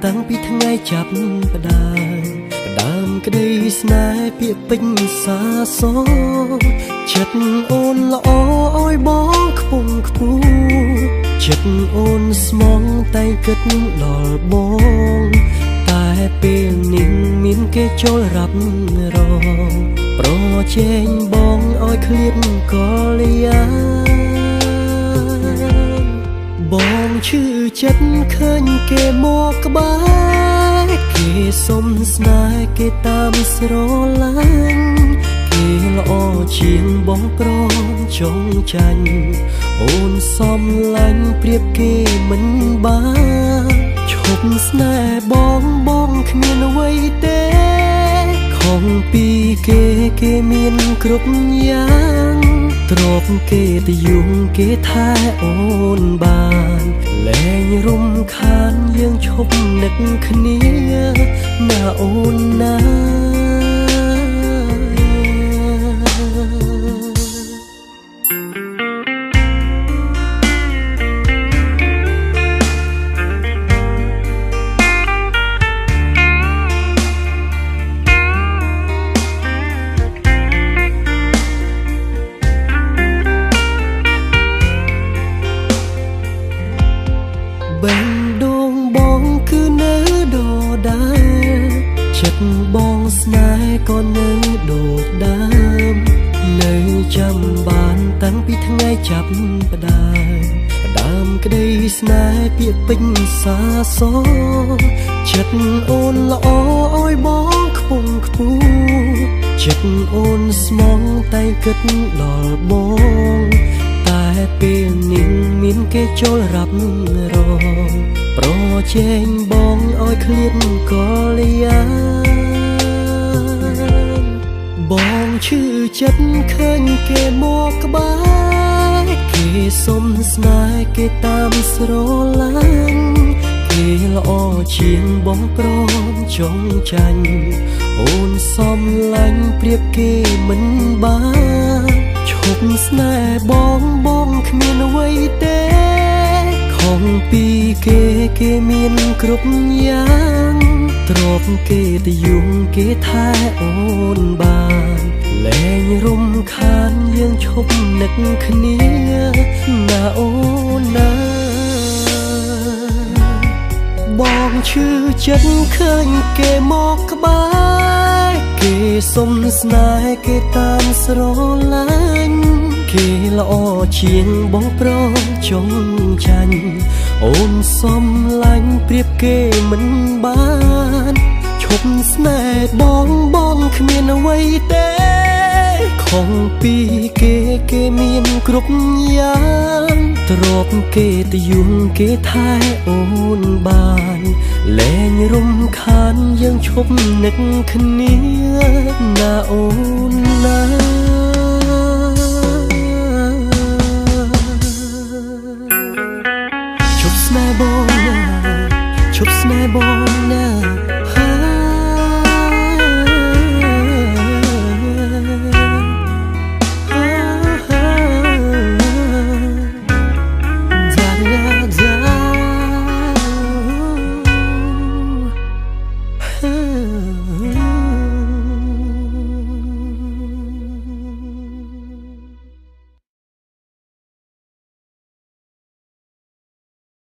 តាំងពីថ្ងៃចាប់ផ្ដើមក្តីស្នេហ៍ពាក្យពេញសាសចិត្តអូនល្អអើយបងខ្ពង់ខ្ពស់ចិត្តអូនស្មងតែគិតដល់បងតែពេលនេះមានគេចូលរាប់រងប្រជែងបងអើយឃ្លាតកលយាបងឈឺចិត្តឃើញគេមកក្បែរគេសុំស្នេហ៍គេតាមស្រឡាញ់គេល្អជាងបងក្រចង់ចាញ់អូនសំឡាញ់ប្រៀបគេមិនបានឈប់ស្នេហ៍បងគ្មានអ្វីទេខំពីគេមានគ្រប់យ៉ាងទ្រពគេទៅយងគេថែអូនបានលែងរំខានយើងឈប់នឹកគ្នាណាអូនណាបេះដូងបងគឺនៅដដែលចិត្តបងស្នេហ៍ក៏នៅដូចដើមនៅចាំបានតាំងពីថ្ងៃចាប់ផ្ដើមក្តីស្នេហ៍ពាក្យពេញសាសចិត្តអូនល្អអើយបងខ្ពង់ខ្ពស់ចិត្តអូនស្មងតែគិតដល់បងតែពេលនេះមានគេចូលរាប់រងប្រជែងបងអើយឃ្លាតកលយាបងឈឺចិត្តឃើញគេមកក្បែរគេសុំស្នេហ៍គេតាមស្រឡាញ់គេល្អជាងបងក្រចង់ចាញ់អូនសំឡាញ់ប្រៀបគេមិនបានឈប់ស្នេហ៍បងគ្មានអ្វីទេខំពីគេមានគ្រប់យ៉ាងទ្រពគេទៅយងគេថែអូនបានលែងរំខានយើងឈប់នឹកគ្នាណាអូនណាបងឈឺចិត្តឃើញគេមកក្បែរគេសុំស្នេហ៍គេតាមស្រឡាញ់គេល្អជាងបងប្រចង់ចាញ់អូនសំឡាញ់ប្រៀបគេមិនបានឈប់ស្នេហ៍បងគ្មានអ្វីទេខំពីគេមានគ្រប់យ៉ាងទ្រពគេទៅយងគេថែអូនបានលែងរំខានយើងឈប់នឹកគ្នាណាអូនណា